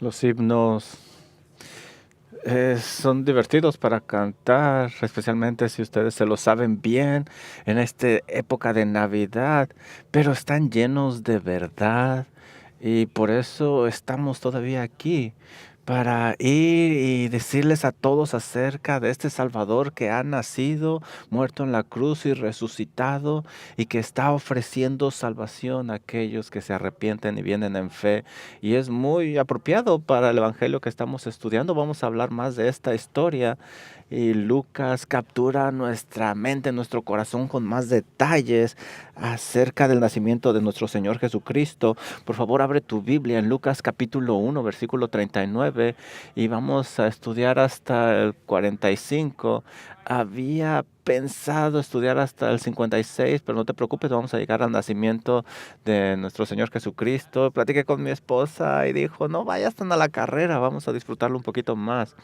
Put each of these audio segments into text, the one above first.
Los himnos son divertidos para cantar, especialmente si ustedes se lo saben bien en esta época de Navidad, pero están llenos de verdad y por eso estamos todavía aquí, para ir y decirles a todos acerca de este Salvador que ha nacido, muerto en la cruz y resucitado y que está ofreciendo salvación a aquellos que se arrepienten y vienen en fe. Y es muy apropiado para el evangelio que estamos estudiando. Vamos a hablar más de esta historia. Y Lucas captura nuestra mente, nuestro corazón con más detalles acerca del nacimiento de nuestro Señor Jesucristo. Por favor, abre tu Biblia en Lucas capítulo 1, versículo 39 y vamos a estudiar hasta el 45. Había pensado estudiar hasta el 56, pero no te preocupes, vamos a llegar al nacimiento de nuestro Señor Jesucristo. Platiqué con mi esposa y dijo, no vayas tan a la carrera, vamos a disfrutarlo un poquito más.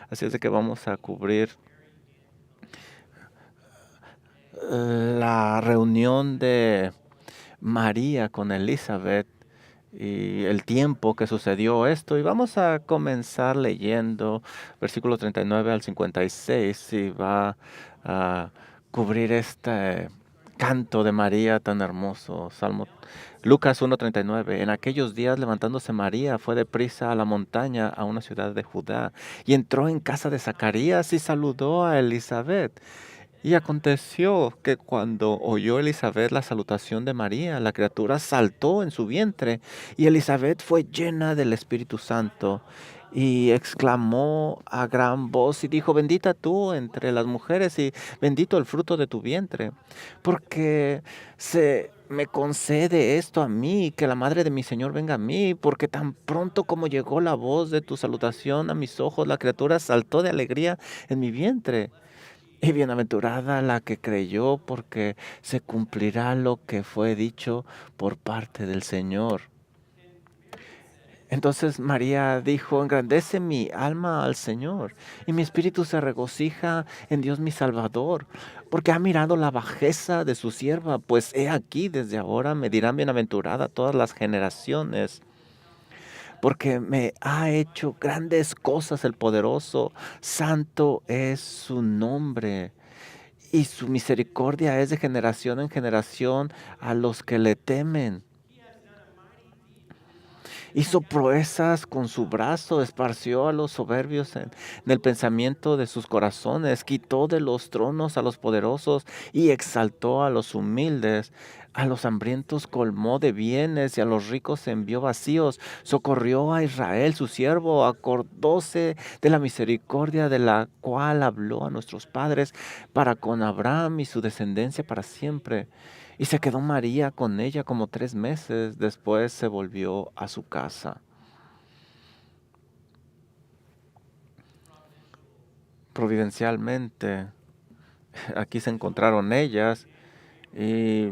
Así es de que vamos a cubrir la reunión de María con Elizabeth y el tiempo que sucedió esto. Y vamos a comenzar leyendo versículo 39 al 56 y va a cubrir este canto de María tan hermoso. Salmo Lucas 1:39. En aquellos días levantándose María fue deprisa a la montaña, a una ciudad de Judá, y entró en casa de Zacarías y saludó a Elizabeth. Y aconteció que cuando oyó Elizabeth la salutación de María, la criatura saltó en su vientre, y Elizabeth fue llena del Espíritu Santo, y exclamó a gran voz y dijo, bendita tú entre las mujeres y bendito el fruto de tu vientre, porque se me concede esto a mí, que la madre de mi Señor venga a mí, porque tan pronto como llegó la voz de tu salutación a mis ojos, la criatura saltó de alegría en mi vientre. Y bienaventurada la que creyó, porque se cumplirá lo que fue dicho por parte del Señor. Entonces María dijo, engrandece mi alma al Señor, y mi espíritu se regocija en Dios mi Salvador, porque ha mirado la bajeza de su sierva, pues he aquí desde ahora me dirán bienaventurada todas las generaciones, porque me ha hecho grandes cosas el poderoso, santo es su nombre. Y su misericordia es de generación en generación a los que le temen. Hizo proezas con su brazo, esparció a los soberbios en el pensamiento de sus corazones, quitó de los tronos a los poderosos y exaltó a los humildes. A los hambrientos colmó de bienes y a los ricos envió vacíos. Socorrió a Israel, su siervo, acordóse de la misericordia de la cual habló a nuestros padres para con Abraham y su descendencia para siempre. Y se quedó María con ella como 3 meses, después se volvió a su casa. Providencialmente, aquí se encontraron ellas y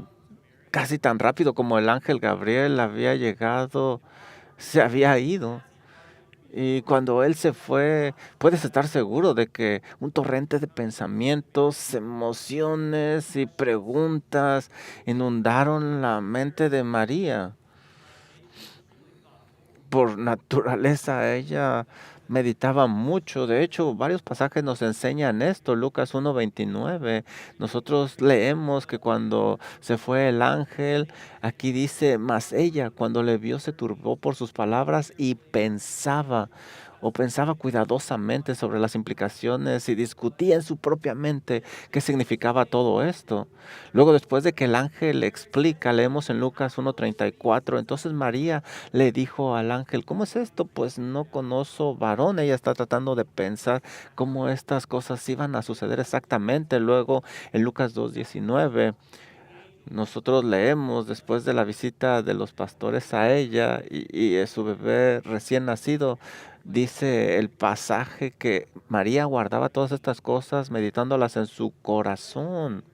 casi tan rápido como el ángel Gabriel había llegado, se había ido. Y cuando él se fue, puedes estar seguro de que un torrente de pensamientos, emociones y preguntas inundaron la mente de María. Por naturaleza ella meditaba mucho. De hecho, varios pasajes nos enseñan esto. Lucas 1:29. Nosotros leemos que cuando se fue el ángel, aquí dice, mas ella cuando le vio se turbó por sus palabras y pensaba o pensaba cuidadosamente sobre las implicaciones y discutía en su propia mente qué significaba todo esto. Luego, después de que el ángel le explica, leemos en Lucas 1:34, entonces María le dijo al ángel, ¿cómo es esto? Pues no conozco varón. Ella está tratando de pensar cómo estas cosas iban a suceder exactamente. Luego, en Lucas 2:19, nosotros leemos después de la visita de los pastores a ella y a su bebé recién nacido, dice el pasaje que María guardaba todas estas cosas meditándolas en su corazón.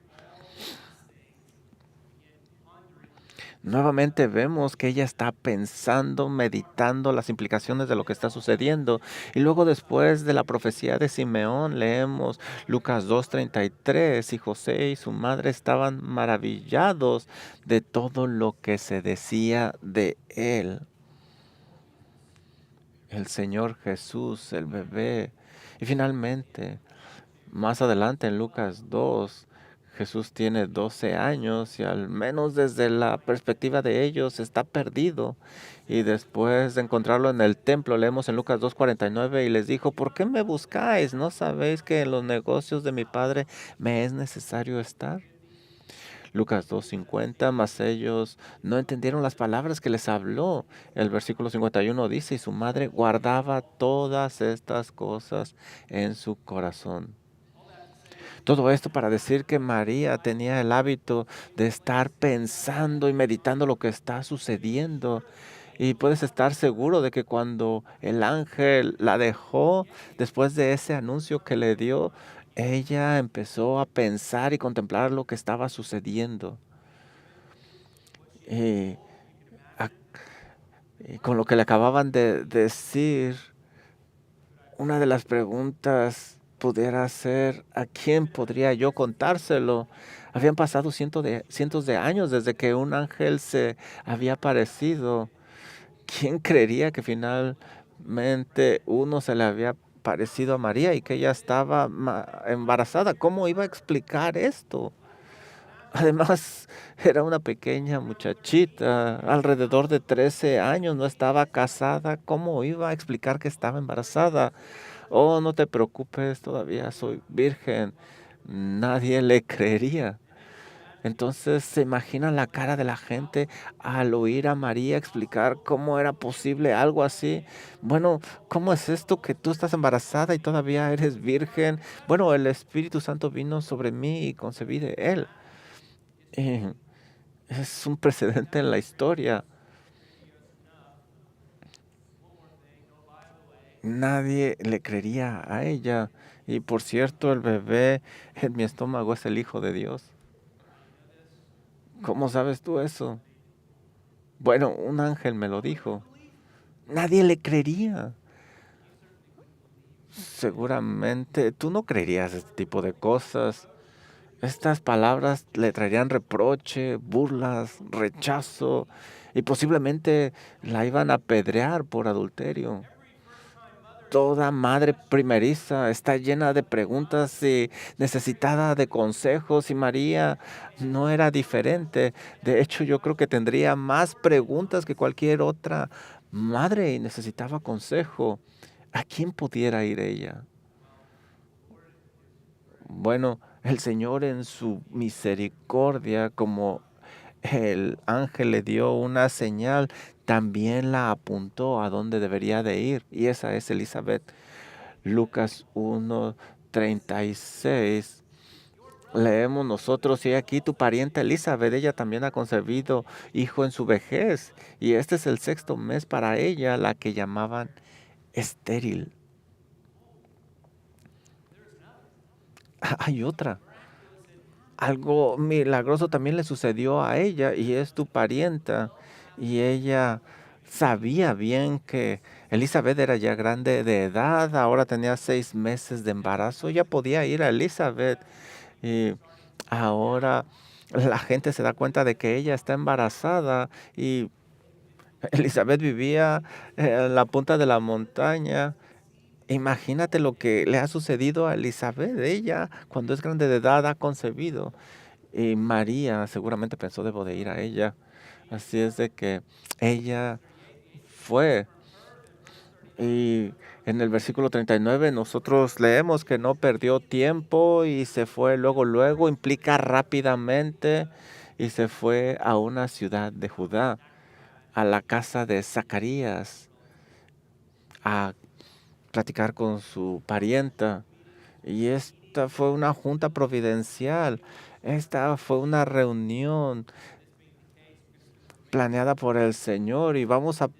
Nuevamente vemos que ella está pensando, meditando las implicaciones de lo que está sucediendo. Y luego después de la profecía de Simeón leemos Lucas 2:33 y José y su madre estaban maravillados de todo lo que se decía de él. el Señor Jesús, el bebé. Y finalmente, más adelante en Lucas 2, Jesús tiene 12 años y al menos desde la perspectiva de ellos está perdido. Y después de encontrarlo en el templo, leemos en Lucas 2:49 y les dijo, ¿por qué me buscáis? ¿No sabéis que en los negocios de mi Padre me es necesario estar? Lucas 2:50, mas ellos no entendieron las palabras que les habló. El versículo 51 dice, y su madre guardaba todas estas cosas en su corazón. Todo esto para decir que María tenía el hábito de estar pensando y meditando lo que está sucediendo. Y puedes estar seguro de que cuando el ángel la dejó, después de ese anuncio que le dio, ella empezó a pensar y contemplar lo que estaba sucediendo. Y, a- y con lo que le acababan de decir, una de las preguntas pudiera ser, ¿a quién podría yo contárselo? Habían pasado cientos de años desde que un ángel se había aparecido. ¿Quién creería que finalmente uno se le había parecido a María y que ella estaba embarazada? ¿Cómo iba a explicar esto? Además, era una pequeña muchachita, alrededor de 13 años, no estaba casada. ¿Cómo iba a explicar que estaba embarazada? Oh, no te preocupes, todavía soy virgen. Nadie le creería. Entonces se imagina la cara de la gente al oír a María explicar cómo era posible algo así. Bueno, ¿cómo es esto que tú estás embarazada y todavía eres virgen? Bueno, el Espíritu Santo vino sobre mí y concebí de él. Eh, es un precedente en la historia. Nadie le creería a ella. Y por cierto, el bebé en mi estómago es el Hijo de Dios. ¿Cómo sabes tú eso? Bueno, un ángel me lo dijo. Nadie le creería. Seguramente tú no creerías este tipo de cosas. Estas palabras le traerían reproche, burlas, rechazo y posiblemente la iban a apedrear por adulterio. Toda madre primeriza está llena de preguntas y necesitada de consejos y María no era diferente. De hecho, yo creo que tendría más preguntas que cualquier otra madre y necesitaba consejo. ¿A quién pudiera ir ella? Bueno, el Señor en su misericordia, como el ángel le dio una señal, también la apuntó a dónde debería de ir, y esa es Elizabeth. Lucas 1:36. Leemos nosotros, y aquí tu parienta Elizabeth, ella también ha concebido hijo en su vejez, y este es el sexto mes para ella, la que llamaban estéril. Hay otra. Algo milagroso también le sucedió a ella y es tu parienta. Y ella sabía bien que Elizabeth era ya grande de edad, ahora tenía 6 meses de embarazo, ella podía ir a Elizabeth y ahora la gente se da cuenta de que ella está embarazada y Elizabeth vivía en la punta de la montaña. Imagínate lo que le ha sucedido a Elizabeth. Ella, cuando es grande de edad, ha concebido. Y María seguramente pensó, debo de ir a ella. Así es de que ella fue. Y en el versículo 39 nosotros leemos que no perdió tiempo y se fue luego, implica rápidamente, y se fue a una ciudad de Judá, a la casa de Zacarías, a platicar con su parienta. Y esta fue una junta providencial. Esta fue una reunión planeada por el Señor y vamos a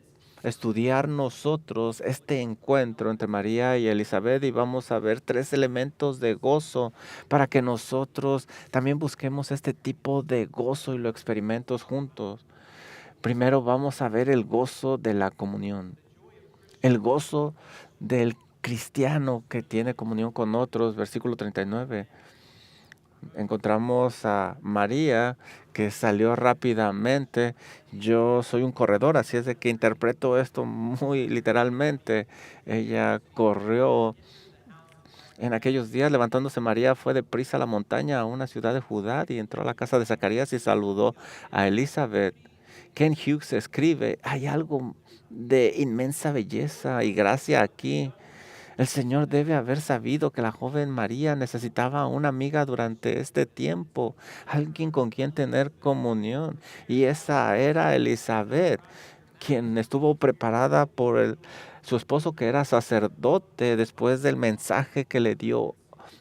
estudiar nosotros este encuentro entre María y Elizabeth y vamos a ver tres elementos de gozo para que nosotros también busquemos este tipo de gozo y lo experimentemos juntos. Primero vamos a ver el gozo de la comunión, el gozo del cristiano que tiene comunión con otros, versículo 39. Encontramos a María, que salió rápidamente. Yo soy un corredor, así es de que interpreto esto muy literalmente. Ella corrió. En aquellos días, levantándose María, fue deprisa a la montaña, a una ciudad de Judá, y entró a la casa de Zacarías y saludó a Elizabeth. Ken Hughes escribe: hay algo de inmensa belleza y gracia aquí. El Señor debe haber sabido que la joven María necesitaba una amiga durante este tiempo, alguien con quien tener comunión. Y esa era Elizabeth, quien estuvo preparada por su esposo, que era sacerdote, después del mensaje que le dio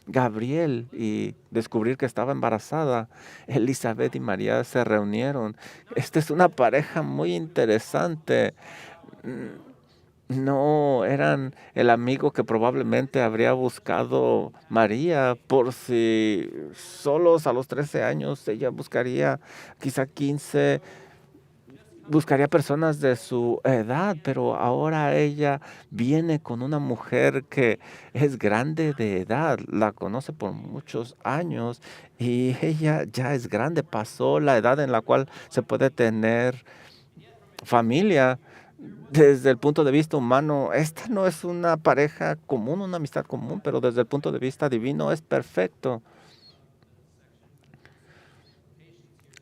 Gabriel y descubrir que estaba embarazada. Elizabeth y María se reunieron. Esta es una pareja muy interesante. No eran el amigo que probablemente habría buscado María, por si solos a los 13 años ella buscaría quizá 15, buscaría personas de su edad, pero ahora ella viene con una mujer que es grande de edad, la conoce por muchos años y ella ya es grande, pasó la edad en la cual se puede tener familia. Desde el punto de vista humano, esta no es una pareja común, una amistad común, pero desde el punto de vista divino es perfecto.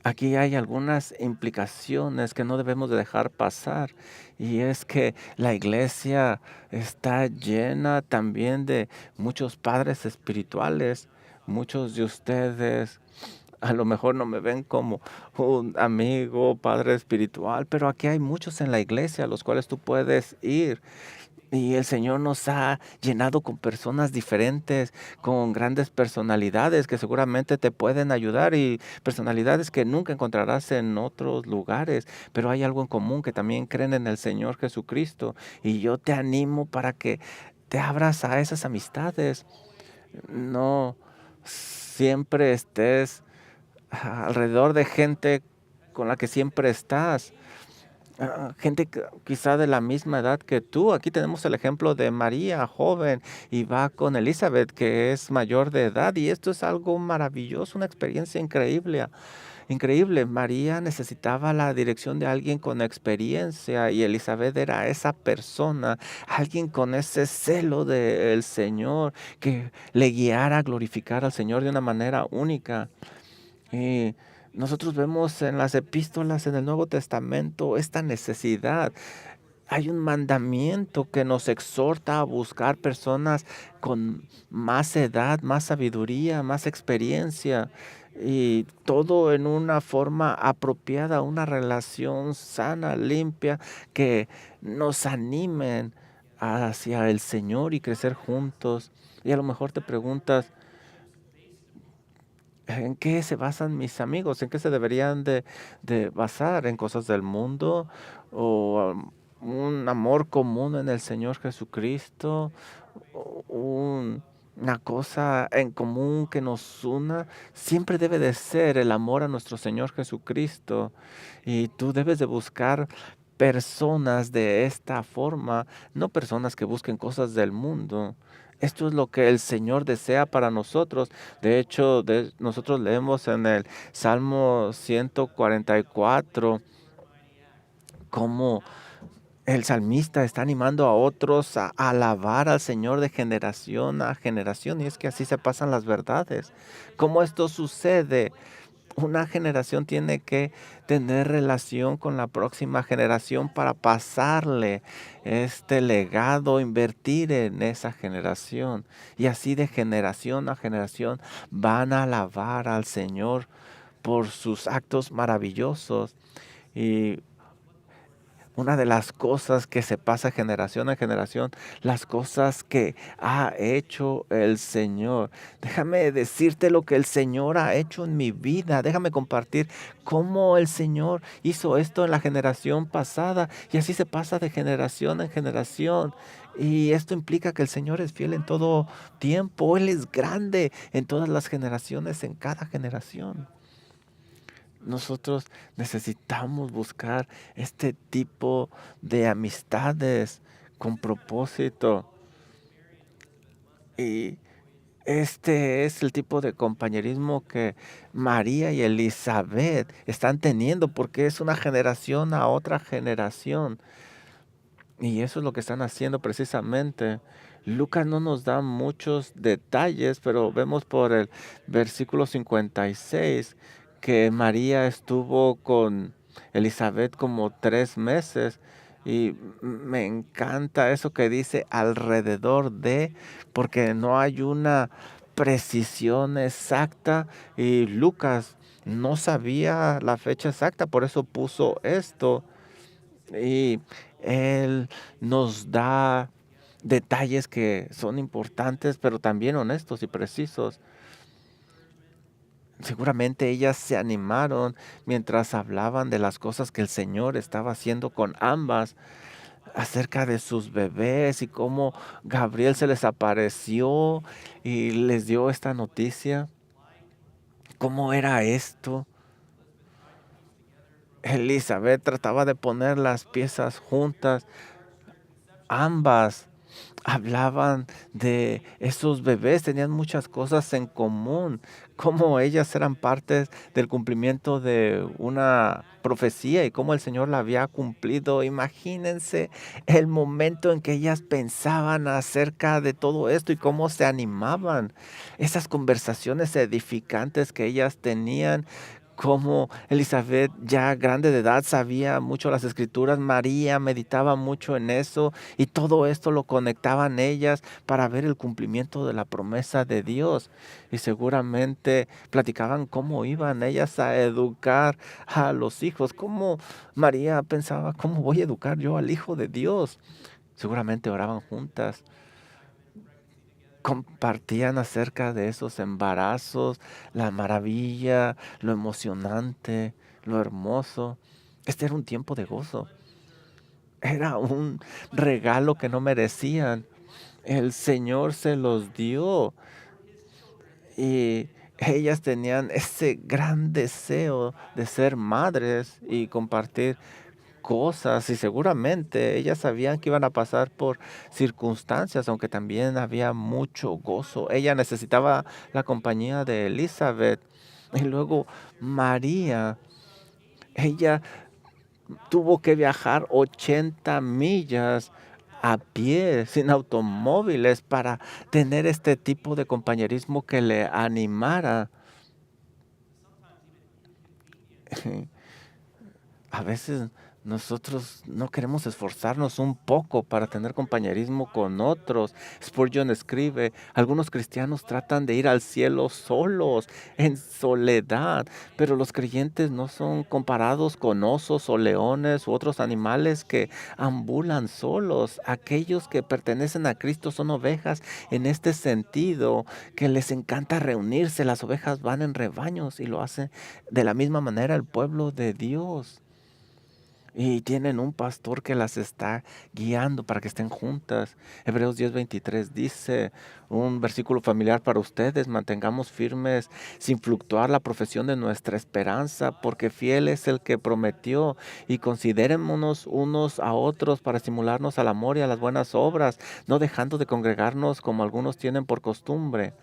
Aquí hay algunas implicaciones que no debemos de dejar pasar, y es que la iglesia está llena también de muchos padres espirituales. Muchos de ustedes a lo mejor no me ven como un amigo, padre espiritual, pero aquí hay muchos en la iglesia a los cuales tú puedes ir. Y el Señor nos ha llenado con personas diferentes, con grandes personalidades que seguramente te pueden ayudar, y personalidades que nunca encontrarás en otros lugares. Pero hay algo en común, que también creen en el Señor Jesucristo. Y yo te animo para que te abras a esas amistades. No siempre estés alrededor de gente con la que siempre estás. Gente quizá de la misma edad que tú. Aquí tenemos el ejemplo de María, joven, y va con Elizabeth, que es mayor de edad, y esto es algo maravilloso, una experiencia increíble. Increíble. María necesitaba la dirección de alguien con experiencia, y Elizabeth era esa persona, alguien con ese celo del Señor, que le guiara a glorificar al Señor de una manera única. Y nosotros vemos en las epístolas en el Nuevo Testamento esta necesidad. Hay un mandamiento que nos exhorta a buscar personas con más edad, más sabiduría, más experiencia, y todo en una forma apropiada, una relación sana, limpia, que nos animen hacia el Señor y crecer juntos. Y a lo mejor te preguntas: ¿en qué se basan mis amigos? ¿En qué se deberían de basar? ¿En cosas del mundo? ¿O un amor común en el Señor Jesucristo? ¿O una cosa en común que nos una? Siempre debe de ser el amor a nuestro Señor Jesucristo. Y tú debes de buscar personas de esta forma, no personas que busquen cosas del mundo. Esto es lo que el Señor desea para nosotros. De hecho, nosotros leemos en el Salmo 144 cómo el salmista está animando a otros a alabar al Señor de generación a generación. Y es que así se pasan las verdades. ¿Cómo esto sucede? Una generación tiene que tener relación con la próxima generación para pasarle este legado, invertir en esa generación. Y así de generación a generación van a alabar al Señor por sus actos maravillosos. Y una de las cosas que se pasa generación a generación, las cosas que ha hecho el Señor. Déjame decirte lo que el Señor ha hecho en mi vida. Déjame compartir cómo el Señor hizo esto en la generación pasada, y así se pasa de generación en generación. Y esto implica que el Señor es fiel en todo tiempo. Él es grande en todas las generaciones, en cada generación. Nosotros necesitamos buscar este tipo de amistades con propósito. Y Este es el tipo de compañerismo que María y Elizabeth están teniendo porque es una generación a otra generación. Y eso es lo que están haciendo precisamente. Lucas no nos da muchos detalles, pero vemos por el versículo 56 que María estuvo con Elizabeth como 3 meses. Y me encanta eso que dice alrededor de, porque no hay una precisión exacta. Y Lucas no sabía la fecha exacta, por eso puso esto. Y Él nos da detalles que son importantes, pero también honestos y precisos. Seguramente ellas se animaron mientras hablaban de las cosas que el Señor estaba haciendo con ambas, acerca de sus bebés y cómo Gabriel se les apareció y les dio esta noticia. ¿Cómo era esto? Elizabeth trataba de poner las piezas juntas. Ambas hablaban de esos bebés, tenían muchas cosas en común, cómo ellas eran partes del cumplimiento de una profecía y cómo el Señor la había cumplido. Imagínense el momento en que ellas pensaban acerca de todo esto y cómo se animaban, esas conversaciones edificantes que ellas tenían. Como Elizabeth, ya grande de edad, sabía mucho las escrituras, María meditaba mucho en eso, y todo esto lo conectaban ellas para ver el cumplimiento de la promesa de Dios. Y seguramente platicaban cómo iban ellas a educar a los hijos. Cómo María pensaba, ¿cómo voy a educar yo al Hijo de Dios? Seguramente oraban juntas, compartían acerca de esos embarazos, la maravilla, lo emocionante, lo hermoso. Este era un tiempo de gozo. Era un regalo que no merecían. El Señor se los dio y ellas tenían ese gran deseo de ser madres y compartir cosas, y seguramente ellas sabían que iban a pasar por circunstancias, aunque también había mucho gozo. Ella necesitaba la compañía de Elizabeth. Y luego María, ella tuvo que viajar 80 millas a pie, sin automóviles, para tener este tipo de compañerismo que le animara. A veces nosotros no queremos esforzarnos un poco para tener compañerismo con otros. Spurgeon escribe, algunos cristianos tratan de ir al cielo solos, en soledad, pero los creyentes no son comparados con osos o leones u otros animales que ambulan solos. Aquellos que pertenecen a Cristo son ovejas en este sentido, que les encanta reunirse. Las ovejas van en rebaños y lo hacen de la misma manera el pueblo de Dios. Y tienen un pastor que las está guiando para que estén juntas. Hebreos 10:23 dice, un versículo familiar para ustedes: mantengamos firmes sin fluctuar la profesión de nuestra esperanza, porque fiel es el que prometió. Y considerémonos unos a otros para estimularnos al amor y a las buenas obras, no dejando de congregarnos como algunos tienen por costumbre.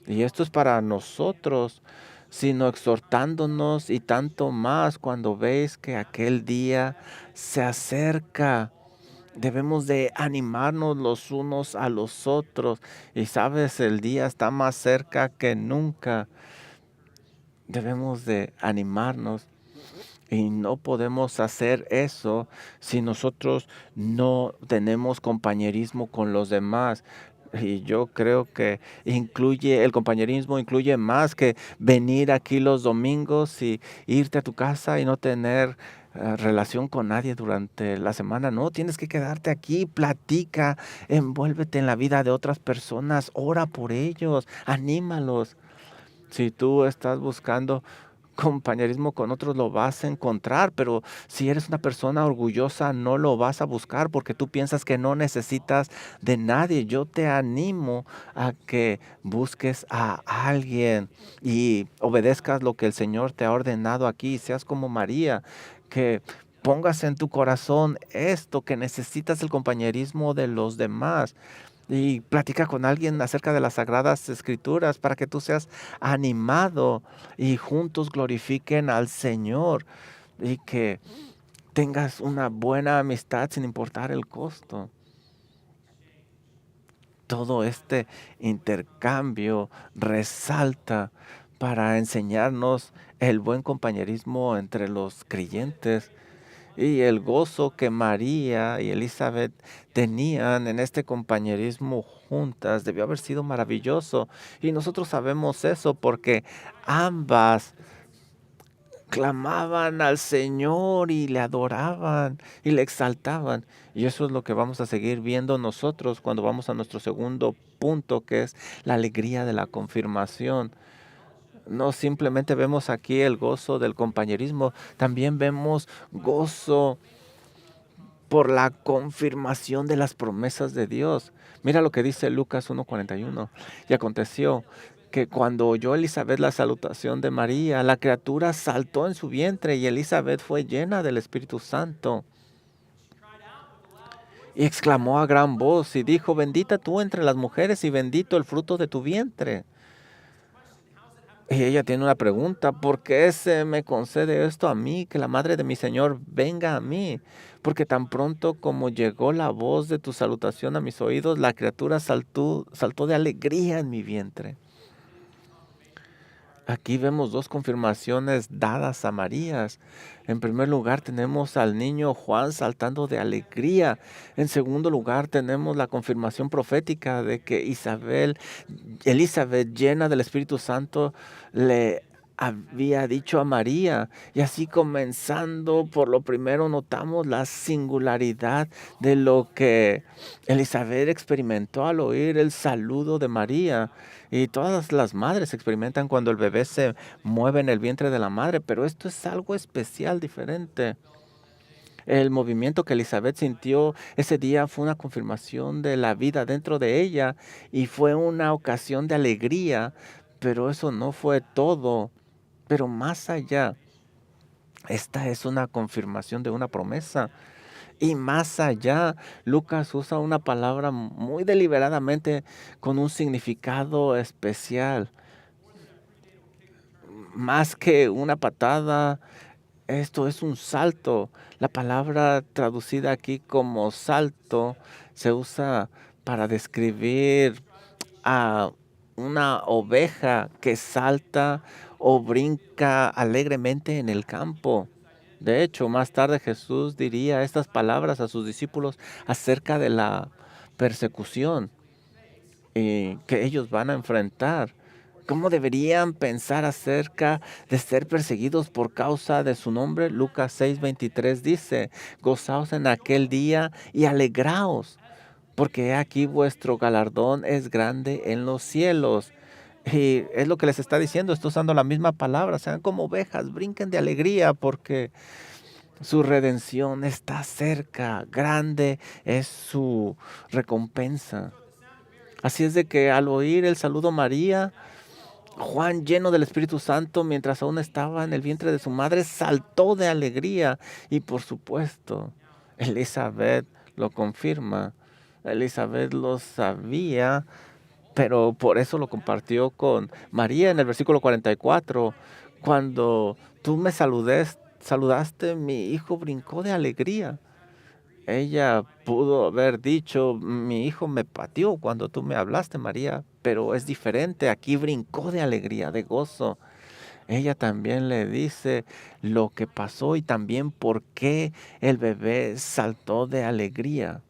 Y esto es para nosotros, sino exhortándonos, y tanto más cuando veis que aquel día se acerca. Debemos de animarnos los unos a los otros. Y sabes, el día está más cerca que nunca. Debemos de animarnos. Y no podemos hacer eso si nosotros no tenemos compañerismo con los demás. Y yo creo que el compañerismo incluye más que venir aquí los domingos y irte a tu casa y no tener relación con nadie durante la semana. No, tienes que quedarte aquí, platica, envuélvete en la vida de otras personas, ora por ellos, anímalos. Si tú estás buscando compañerismo con otros, lo vas a encontrar, pero si eres una persona orgullosa, no lo vas a buscar porque tú piensas que no necesitas de nadie. Yo te animo a que busques a alguien y obedezcas lo que el Señor te ha ordenado aquí. Seas como María, que pongas en tu corazón esto, que necesitas el compañerismo de los demás. y platica con alguien acerca de las Sagradas Escrituras para que tú seas animado y juntos glorifiquen al Señor y que tengas una buena amistad sin importar el costo. Todo este intercambio resalta para enseñarnos el buen compañerismo entre los creyentes y el gozo que María y Elizabeth tenían en este compañerismo juntas debió haber sido maravilloso. Y nosotros sabemos eso porque ambas clamaban al Señor y le adoraban y le exaltaban. Y eso es lo que vamos a seguir viendo nosotros cuando vamos a nuestro segundo punto, que es la alegría de la confirmación. No simplemente vemos aquí el gozo del compañerismo, también vemos gozo por la confirmación de las promesas de Dios. Mira lo que dice Lucas 1:41. Y aconteció que cuando oyó Elizabeth la salutación de María, la criatura saltó en su vientre y Elizabeth fue llena del Espíritu Santo. Y exclamó a gran voz y dijo, bendita tú entre las mujeres y bendito el fruto de tu vientre. Y ella tiene una pregunta, ¿por qué se me concede esto a mí, que la madre de mi Señor venga a mí? Porque tan pronto como llegó la voz de tu salutación a mis oídos, la criatura saltó de alegría en mi vientre. Aquí vemos dos confirmaciones dadas a Marías. En primer lugar tenemos al niño Juan saltando de alegría. En segundo lugar tenemos la confirmación profética de que Elizabeth, llena del Espíritu Santo, le había dicho a María. Y así comenzando por lo primero notamos la singularidad de lo que Elizabeth experimentó al oír el saludo de María. Y todas las madres experimentan cuando el bebé se mueve en el vientre de la madre, pero esto es algo especial, diferente. El movimiento que Elizabeth sintió ese día fue una confirmación de la vida dentro de ella y fue una ocasión de alegría, pero eso no fue todo. Pero más allá, esta es una confirmación de una promesa. Y más allá, Lucas usa una palabra muy deliberadamente con un significado especial. Más que una patada, esto es un salto. La palabra traducida aquí como salto se usa para describir a una oveja que salta o brinca alegremente en el campo. De hecho, más tarde Jesús diría estas palabras a sus discípulos acerca de la persecución que ellos van a enfrentar. ¿Cómo deberían pensar acerca de ser perseguidos por causa de su nombre? Lucas 6:23 dice, gozaos en aquel día y alegraos, porque he aquí vuestro galardón es grande en los cielos. Y es lo que les está diciendo, está usando la misma palabra, sean como ovejas, brinquen de alegría porque su redención está cerca, grande es su recompensa. Así es de que al oír el saludo María, Juan, lleno del Espíritu Santo, mientras aún estaba en el vientre de su madre, saltó de alegría. Y por supuesto, Elizabeth lo confirma. Elizabeth lo sabía, pero por eso lo compartió con María en el versículo 44. Cuando tú me saludaste, mi hijo brincó de alegría. Ella pudo haber dicho, mi hijo me pateó cuando tú me hablaste, María, pero es diferente, aquí brincó de alegría, de gozo. Ella también le dice lo que pasó y también por qué el bebé saltó de alegría.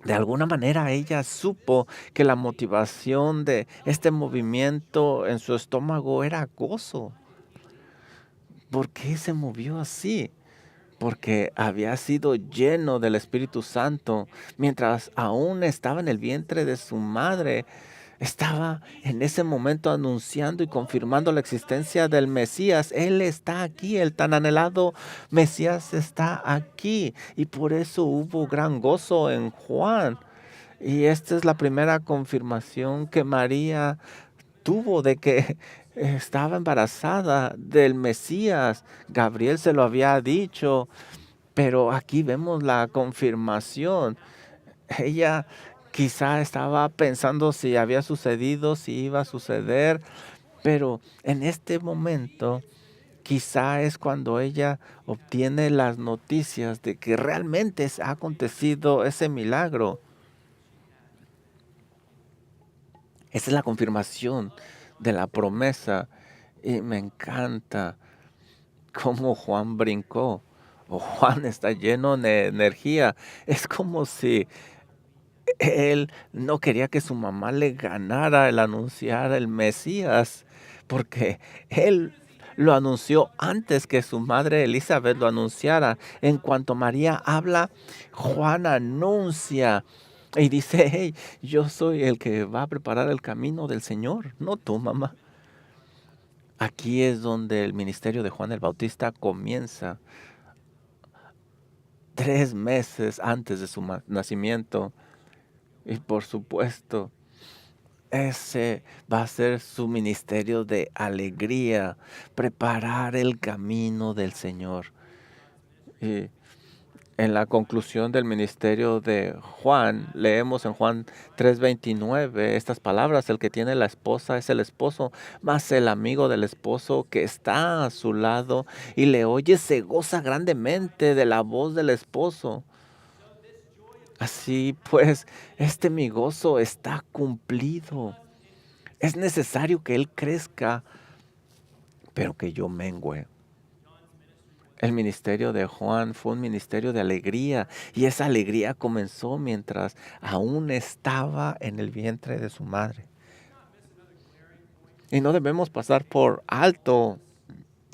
De alguna manera ella supo que la motivación de este movimiento en su estómago era gozo. ¿Por qué se movió así? Porque había sido lleno del Espíritu Santo mientras aún estaba en el vientre de su madre. Estaba en ese momento anunciando y confirmando la existencia del Mesías. Él está aquí, el tan anhelado Mesías está aquí. Y por eso hubo gran gozo en Juan. Y esta es la primera confirmación que María tuvo de que estaba embarazada del Mesías. Gabriel se lo había dicho, pero aquí vemos la confirmación. Ella Quizá estaba pensando si había sucedido, si iba a suceder, pero en este momento quizá es cuando ella obtiene las noticias de que realmente ha acontecido ese milagro. Esa es la confirmación de la promesa. Y me encanta cómo Juan brincó. O Juan está lleno de energía. Es como si él no quería que su mamá le ganara el anunciar el Mesías, porque él lo anunció antes que su madre Elizabeth lo anunciara. En cuanto María habla, Juan anuncia y dice, hey, yo soy el que va a preparar el camino del Señor, no tu mamá. Aquí es donde el ministerio de Juan el Bautista comienza, 3 meses antes de su nacimiento. Y por supuesto, ese va a ser su ministerio de alegría, preparar el camino del Señor. Y en la conclusión del ministerio de Juan, leemos en Juan 3:29 estas palabras: el que tiene la esposa es el esposo, mas el amigo del esposo que está a su lado y le oye se goza grandemente de la voz del esposo. Así pues, este mi gozo está cumplido. Es necesario que Él crezca, pero que yo mengüe. El ministerio de Juan fue un ministerio de alegría y esa alegría comenzó mientras aún estaba en el vientre de su madre. Y no debemos pasar por alto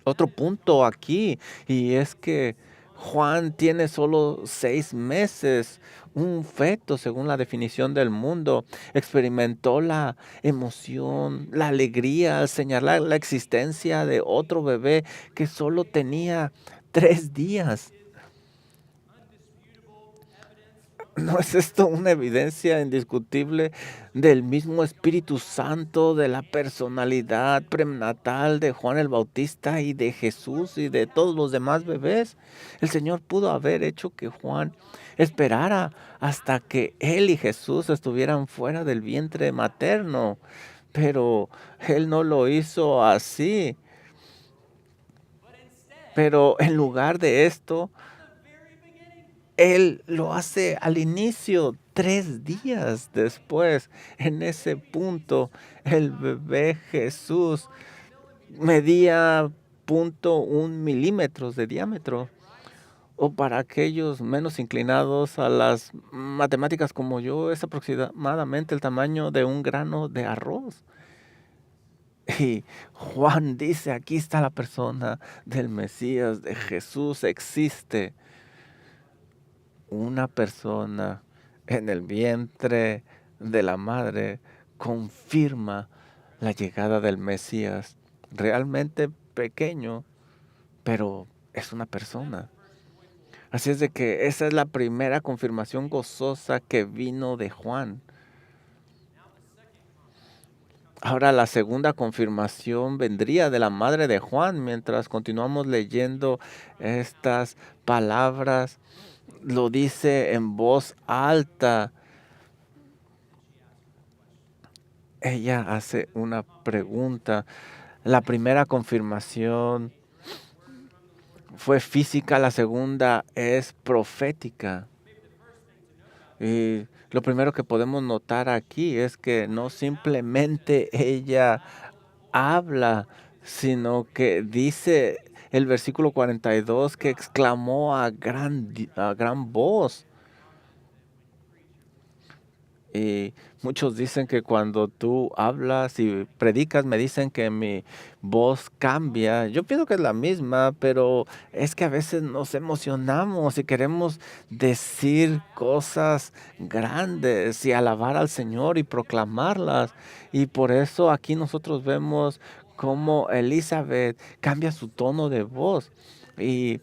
otro punto aquí, y es que Juan tiene solo 6 meses, un feto según la definición del mundo. Experimentó la emoción, la alegría al señalar la existencia de otro bebé que solo tenía 3 días. ¿No es esto una evidencia indiscutible del mismo Espíritu Santo, de la personalidad prenatal de Juan el Bautista y de Jesús y de todos los demás bebés? El Señor pudo haber hecho que Juan esperara hasta que él y Jesús estuvieran fuera del vientre materno, pero él no lo hizo así. Pero en lugar de esto, él lo hace al inicio, 3 días después. En ese punto, el bebé Jesús medía 0.1 milímetros de diámetro. O para aquellos menos inclinados a las matemáticas como yo, es aproximadamente el tamaño de un grano de arroz. Y Juan dice, aquí está la persona del Mesías, de Jesús, existe una persona en el vientre de la madre, confirma la llegada del Mesías, realmente pequeño, pero es una persona. Así es de que esa es la primera confirmación gozosa que vino de Juan. Ahora la segunda confirmación vendría de la madre de Juan mientras continuamos leyendo estas palabras. Lo dice en voz alta. Ella hace una pregunta. La primera confirmación fue física, la segunda es profética. Y lo primero que podemos notar aquí es que no simplemente ella habla, sino que dice el versículo 42 que exclamó a gran voz. Y muchos dicen que cuando tú hablas y predicas, me dicen que mi voz cambia. Yo pienso que es la misma, pero es que a veces nos emocionamos y queremos decir cosas grandes y alabar al Señor y proclamarlas. Y por eso aquí nosotros vemos cómo Elizabeth cambia su tono de voz. Y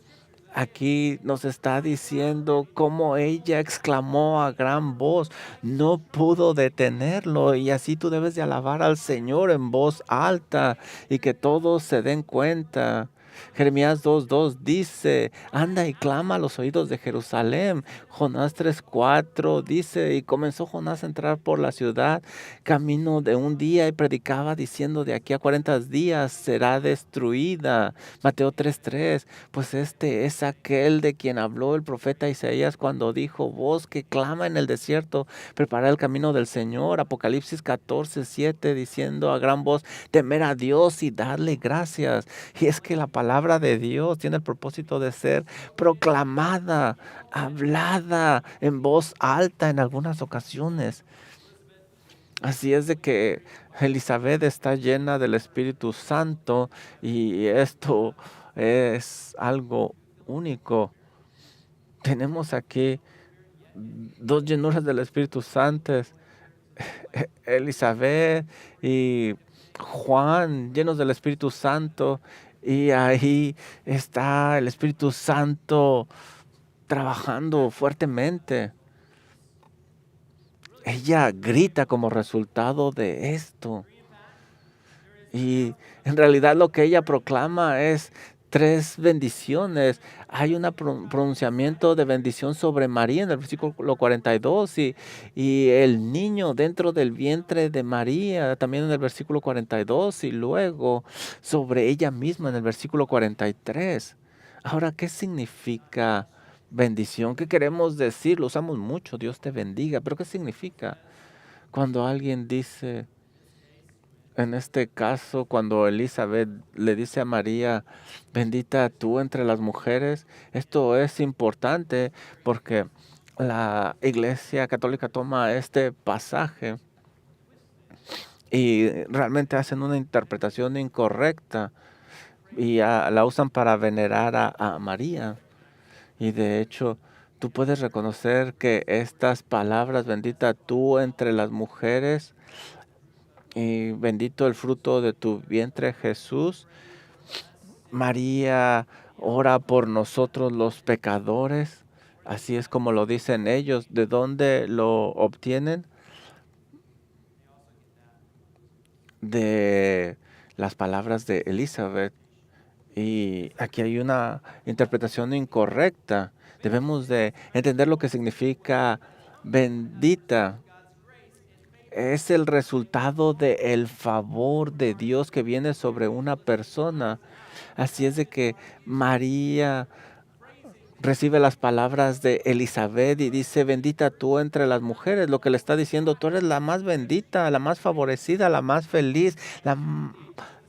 aquí nos está diciendo cómo ella exclamó a gran voz, no pudo detenerlo, y así tú debes de alabar al Señor en voz alta y que todos se den cuenta. Jeremías 2:2 dice, anda y clama a los oídos de Jerusalén. Jonás 3:4 dice, y comenzó Jonás a entrar por la ciudad, camino de un día, y predicaba diciendo, de aquí a 40 días será destruida. Mateo 3:3, pues este es aquel de quien habló el profeta Isaías cuando dijo, voz que clama en el desierto, prepara el camino del Señor. Apocalipsis 14:7, diciendo a gran voz, temer a Dios y darle gracias. Y es que la palabra de Dios tiene el propósito de ser proclamada, hablada en voz alta en algunas ocasiones. Así es de que Elizabeth está llena del Espíritu Santo y esto es algo único. Tenemos aquí dos llenuras del Espíritu Santo, Elizabeth y Juan, llenos del Espíritu Santo, y ahí está el Espíritu Santo trabajando fuertemente. Ella grita como resultado de esto. Y en realidad lo que ella proclama es tres bendiciones. Hay un pronunciamiento de bendición sobre María en el versículo 42 y el niño dentro del vientre de María también en el versículo 42 y luego sobre ella misma en el versículo 43. Ahora, ¿qué significa bendición? ¿Qué queremos decir? Lo usamos mucho, Dios te bendiga, pero ¿qué significa cuando alguien dice... En este caso, cuando Elizabeth le dice a María, bendita tú entre las mujeres, esto es importante porque la Iglesia Católica toma este pasaje y realmente hacen una interpretación incorrecta y la usan para venerar a María. Y de hecho, tú puedes reconocer que estas palabras, bendita tú entre las mujeres, y bendito el fruto de tu vientre, Jesús. María ora por nosotros los pecadores. Así es como lo dicen ellos. ¿De dónde lo obtienen? De las palabras de Elizabeth. Y aquí hay una interpretación incorrecta. Debemos de entender lo que significa bendita. Es el resultado del favor de Dios que viene sobre una persona. Así es de que María recibe las palabras de Elizabeth y dice, bendita tú entre las mujeres. Lo que le está diciendo, tú eres la más bendita, la más favorecida, la más feliz,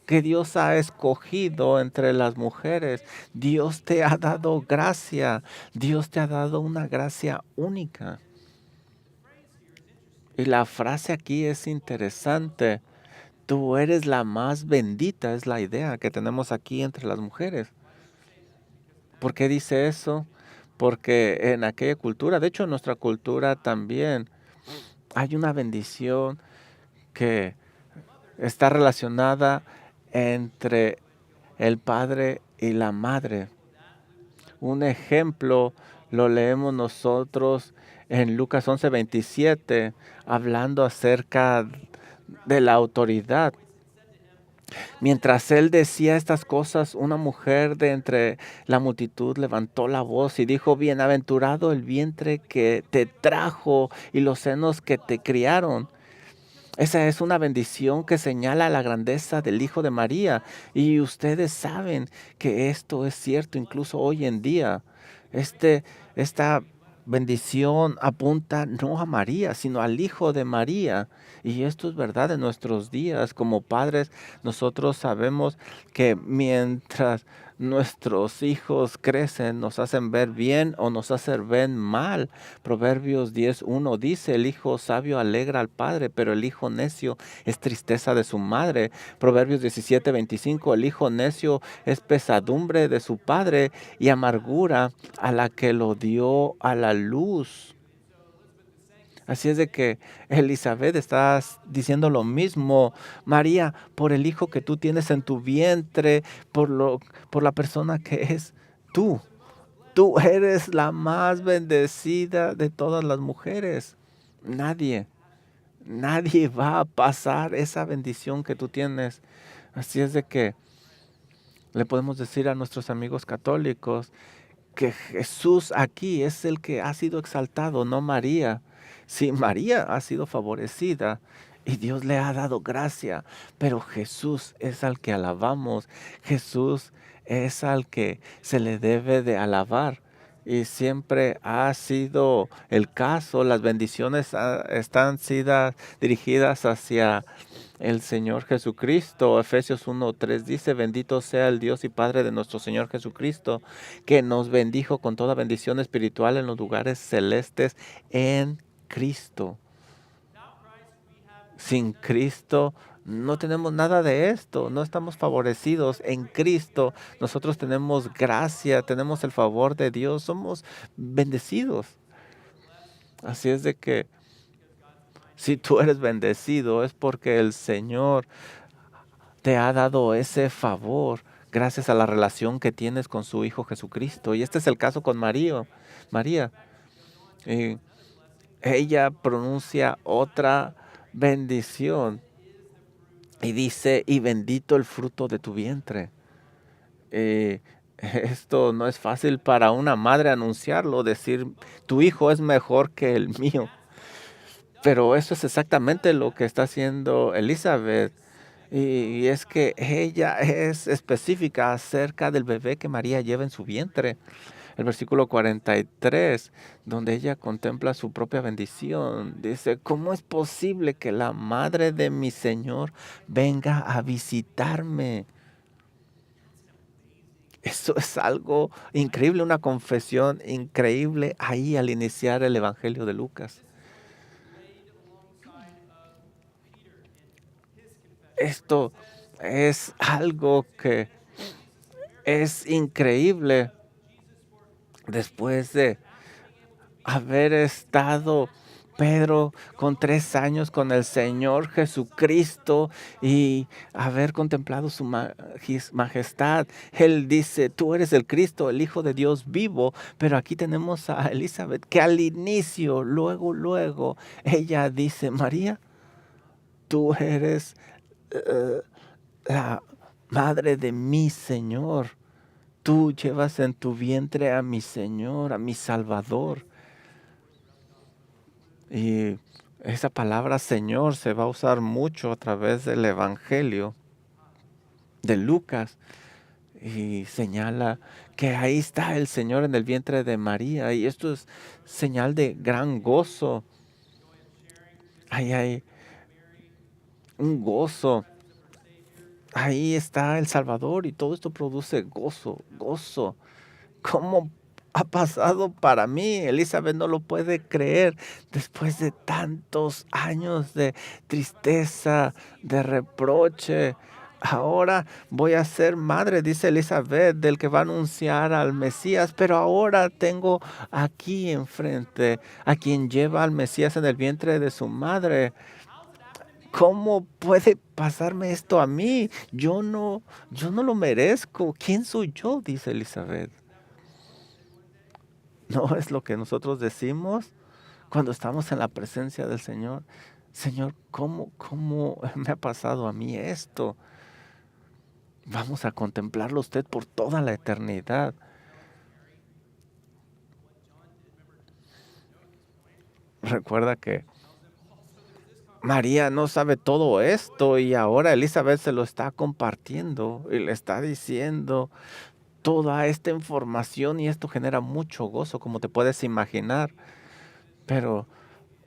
que Dios ha escogido entre las mujeres. Dios te ha dado gracia. Dios te ha dado una gracia única. Y la frase aquí es interesante. Tú eres la más bendita, es la idea que tenemos aquí entre las mujeres. ¿Por qué dice eso? Porque en aquella cultura, de hecho en nuestra cultura también, hay una bendición que está relacionada entre el padre y la madre. Un ejemplo lo leemos nosotros en Lucas 11:27, hablando acerca de la autoridad. Mientras él decía estas cosas, una mujer de entre la multitud levantó la voz y dijo, bienaventurado el vientre que te trajo y los senos que te criaron. Esa es una bendición que señala la grandeza del Hijo de María. Y ustedes saben que esto es cierto incluso hoy en día. Esta bendición apunta no a María, sino al Hijo de María. Y esto es verdad en nuestros días. Como padres, nosotros sabemos que mientras nuestros hijos crecen, nos hacen ver bien o nos hacen ver mal. Proverbios 10:1 dice, el hijo sabio alegra al padre, pero el hijo necio es tristeza de su madre. Proverbios 17:25, el hijo necio es pesadumbre de su padre y amargura a la que lo dio a la luz. Así es de que Elizabeth está diciendo lo mismo. María, por el hijo que tú tienes en tu vientre, por la persona que es tú. Tú eres la más bendecida de todas las mujeres. Nadie va a pasar esa bendición que tú tienes. Así es de que Le podemos decir a nuestros amigos católicos que Jesús aquí es el que ha sido exaltado, no María. Sí, María ha sido favorecida y Dios le ha dado gracia, pero Jesús es al que alabamos. Jesús es al que se le debe de alabar. Y siempre ha sido el caso, las bendiciones están sido dirigidas hacia el Señor Jesucristo. Efesios 1:3 dice, bendito sea el Dios y Padre de nuestro Señor Jesucristo, que nos bendijo con toda bendición espiritual en los lugares celestes en Cristo. Sin Cristo no tenemos nada de esto, no estamos favorecidos. En Cristo nosotros tenemos gracia, tenemos el favor de Dios, somos bendecidos. Así es de que si tú eres bendecido es porque el Señor te ha dado ese favor gracias a la relación que tienes con su Hijo Jesucristo. Y este es el caso con María. María, eh, ella pronuncia otra bendición y dice, y bendito el fruto de tu vientre. Esto no es fácil para una madre anunciarlo, decir, tu hijo es mejor que el mío. Pero eso es exactamente lo que está haciendo Elizabeth. Y es que ella es específica acerca del bebé que María lleva en su vientre. El versículo 43, donde ella contempla su propia bendición, dice, ¿cómo es posible que la madre de mi Señor venga a visitarme? Eso es algo increíble, una confesión increíble ahí al iniciar el Evangelio de Lucas. Esto es algo que es increíble después de haber estado Pedro con 3 años con el Señor Jesucristo y haber contemplado su majestad. Él dice, tú eres el Cristo, el Hijo de Dios vivo, pero aquí tenemos a Elizabeth que al inicio, luego, ella dice, María, tú eres eh, la madre de mi Señor. Tú llevas en tu vientre a mi Señor, a mi Salvador. Y esa palabra Señor se va a usar mucho a través del Evangelio de Lucas y señala que ahí está el Señor en el vientre de María y esto es señal de gran gozo. Ahí hay un gozo. Ahí está el Salvador y todo esto produce gozo. ¿Cómo ha pasado para mí? Elizabeth no lo puede creer. Después de tantos años de tristeza, de reproche, ahora voy a ser madre, dice Elizabeth, del que va a anunciar al Mesías, pero ahora tengo aquí enfrente a quien lleva al Mesías en el vientre de su madre. ¿Cómo puede pasarme esto a mí? Yo no lo merezco. ¿Quién soy yo? Dice Elizabeth. No es lo que nosotros decimos cuando estamos en la presencia del Señor. Señor, ¿cómo me ha pasado a mí esto? Vamos a contemplarlo usted por toda la eternidad. Recuerda que María no sabe todo esto y ahora Elizabeth se lo está compartiendo y le está diciendo toda esta información y esto genera mucho gozo, como te puedes imaginar. Pero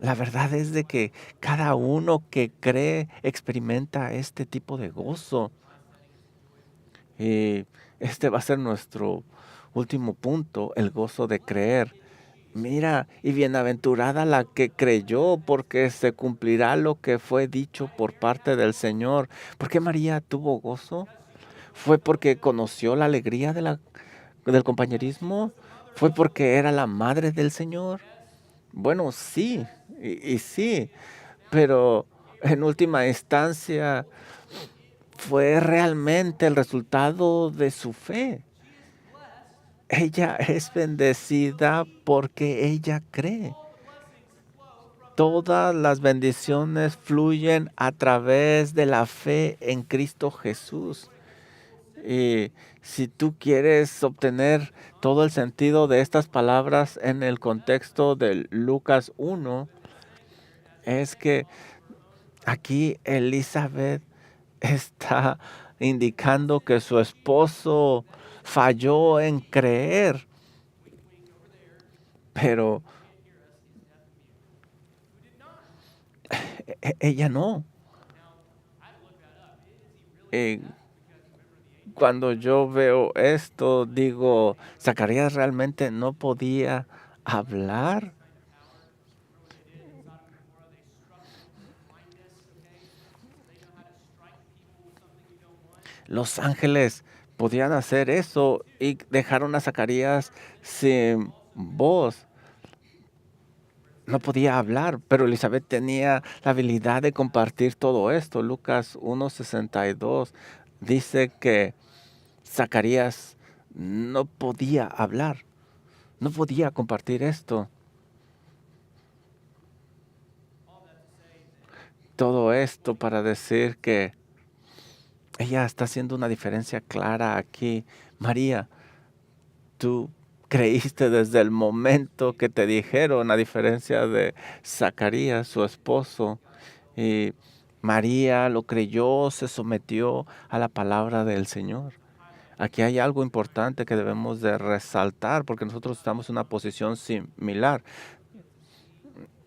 la verdad es de que cada uno que cree experimenta este tipo de gozo. Y este va a ser nuestro último punto, el gozo de creer. Mira, y bienaventurada la que creyó, porque se cumplirá lo que fue dicho por parte del Señor. ¿Por qué María tuvo gozo? ¿Fue porque conoció la alegría del compañerismo? ¿Fue porque era la madre del Señor? Bueno, sí, y sí, pero en última instancia fue realmente el resultado de su fe. Ella es bendecida porque ella cree. Todas las bendiciones fluyen a través de la fe en Cristo Jesús. Y si tú quieres obtener todo el sentido de estas palabras en el contexto de Lucas 1, es que aquí Elizabeth está indicando que su esposo falló en creer, pero ella no. Eh, Cuando yo veo esto, digo, ¿Zacarías realmente no podía hablar? Los ángeles podían hacer eso y dejaron a Zacarías sin voz. No podía hablar, pero Elizabeth tenía la habilidad de compartir todo esto. Lucas 1:62 dice que Zacarías no podía hablar, no podía compartir esto. Todo esto para decir que ella está haciendo una diferencia clara aquí. María, tú creíste desde el momento que te dijeron, a diferencia de Zacarías, su esposo. Y María lo creyó, se sometió a la palabra del Señor. Aquí hay algo importante que debemos de resaltar porque nosotros estamos en una posición similar.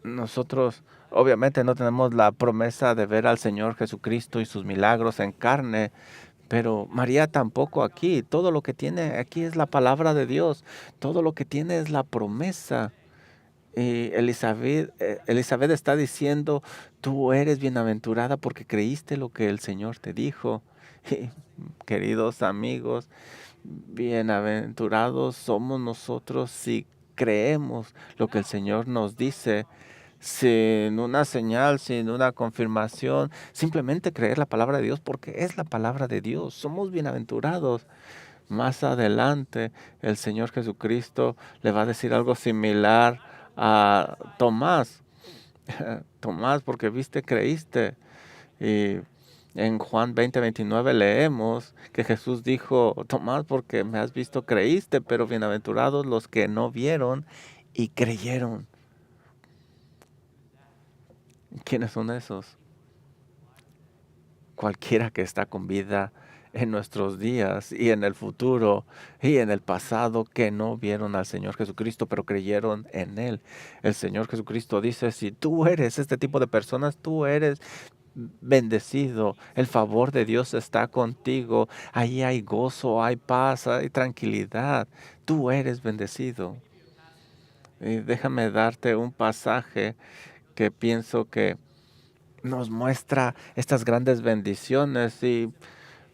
Nosotros obviamente no tenemos la promesa de ver al Señor Jesucristo y sus milagros en carne, pero María tampoco aquí. Todo lo que tiene aquí es la palabra de Dios. Todo lo que tiene es la promesa. Y Elizabeth está diciendo, tú eres bienaventurada porque creíste lo que el Señor te dijo. Y, queridos amigos, bienaventurados somos nosotros si creemos lo que el Señor nos dice, sin una señal, sin una confirmación, simplemente creer la palabra de Dios porque es la palabra de Dios. Somos bienaventurados. Más adelante, el Señor Jesucristo le va a decir algo similar a Tomás. Tomás, porque viste, creíste. Y en Juan 20:29 leemos que Jesús dijo, Tomás, porque me has visto, creíste, pero bienaventurados los que no vieron y creyeron. ¿Quiénes son esos? Cualquiera que está con vida en nuestros días y en el futuro y en el pasado que no vieron al Señor Jesucristo, pero creyeron en Él. El Señor Jesucristo dice, si tú eres este tipo de personas, tú eres bendecido. El favor de Dios está contigo. Ahí hay gozo, hay paz, hay tranquilidad. Tú eres bendecido. Y déjame darte un pasaje que pienso que nos muestra estas grandes bendiciones. Y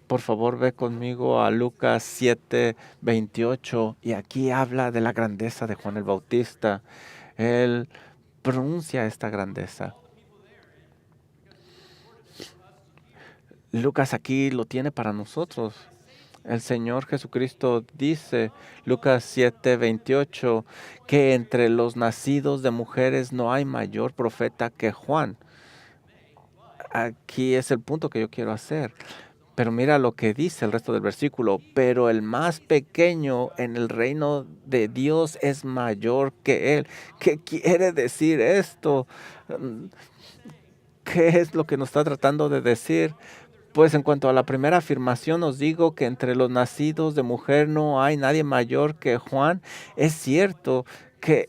por favor ve conmigo a Lucas 7:28 y aquí habla de la grandeza de Juan el Bautista. Él pronuncia esta grandeza. Lucas aquí lo tiene para nosotros. El Señor Jesucristo dice, Lucas 7:28, que entre los nacidos de mujeres no hay mayor profeta que Juan. Aquí es el punto que yo quiero hacer. Pero mira lo que dice el resto del versículo. Pero el más pequeño en el reino de Dios es mayor que él. ¿Qué quiere decir esto? Mm, ¿Qué es lo que nos está tratando de decir? Pues en cuanto a la primera afirmación, os digo que entre los nacidos de mujer no hay nadie mayor que Juan. Es cierto que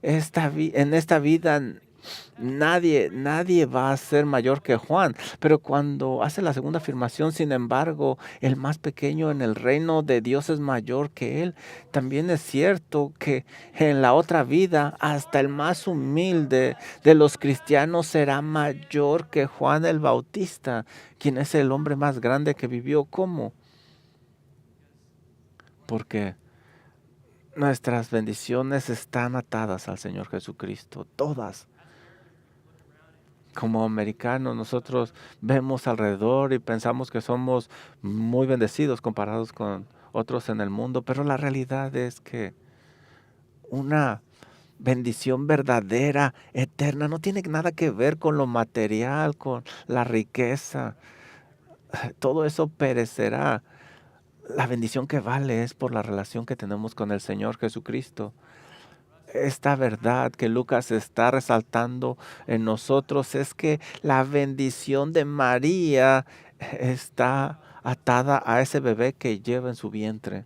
en esta vida nadie va a ser mayor que Juan. Pero cuando hace la segunda afirmación, sin embargo, el más pequeño en el reino de Dios es mayor que él. También es cierto que en la otra vida, hasta el más humilde de los cristianos será mayor que Juan el Bautista, quien es el hombre más grande que vivió. ¿Cómo? Porque nuestras bendiciones están atadas al Señor Jesucristo, todas. Como americanos, nosotros vemos alrededor y pensamos que somos muy bendecidos comparados con otros en el mundo, pero la realidad es que una bendición verdadera, eterna, no tiene nada que ver con lo material, con la riqueza. Todo eso perecerá. La bendición que vale es por la relación que tenemos con el Señor Jesucristo. Esta verdad que Lucas está resaltando en nosotros es que la bendición de María está atada a ese bebé que lleva en su vientre.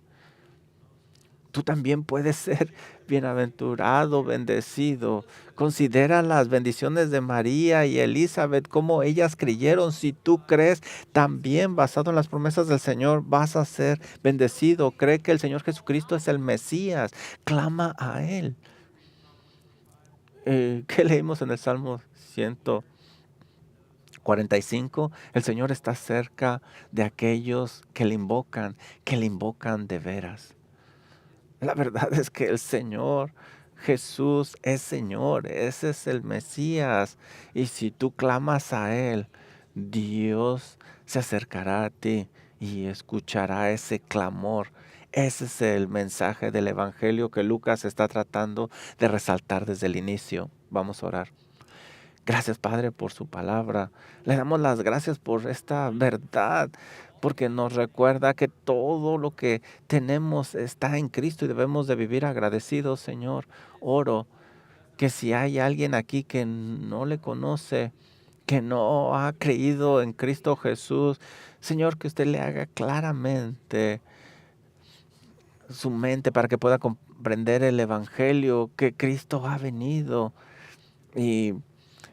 Tú también puedes ser bienaventurado, bendecido. Considera las bendiciones de María y Elizabeth, cómo ellas creyeron. Si tú crees, también basado en las promesas del Señor, vas a ser bendecido. Cree que el Señor Jesucristo es el Mesías. Clama a Él. ¿Qué leímos en el Salmo 145? El Señor está cerca de aquellos que le invocan de veras. La verdad es que el Señor Jesús es Señor, ese es el Mesías. Y si tú clamas a Él, Dios se acercará a ti y escuchará ese clamor. Ese es el mensaje del Evangelio que Lucas está tratando de resaltar desde el inicio. Vamos a orar. Gracias, Padre, por su palabra. Le damos las gracias por esta verdad, porque nos recuerda que todo lo que tenemos está en Cristo y debemos de vivir agradecidos, Señor. Oro que si hay alguien aquí que no le conoce, que no ha creído en Cristo Jesús, Señor, que usted le haga claramente su mente para que pueda comprender el Evangelio, que Cristo ha venido y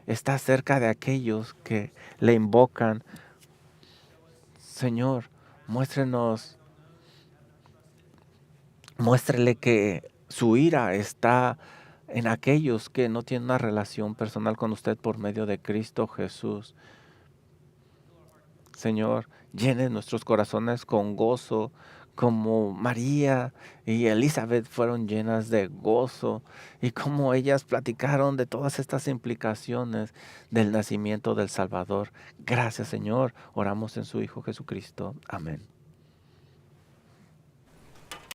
está cerca de aquellos que le invocan. Señor, muéstrenos, muéstrele que su ira está en aquellos que no tienen una relación personal con usted por medio de Cristo Jesús. Señor, llene nuestros corazones con gozo, como María y Elizabeth fueron llenas de gozo, y como ellas platicaron de todas estas implicaciones del nacimiento del Salvador. Gracias, Señor. Oramos en su Hijo Jesucristo. Amén.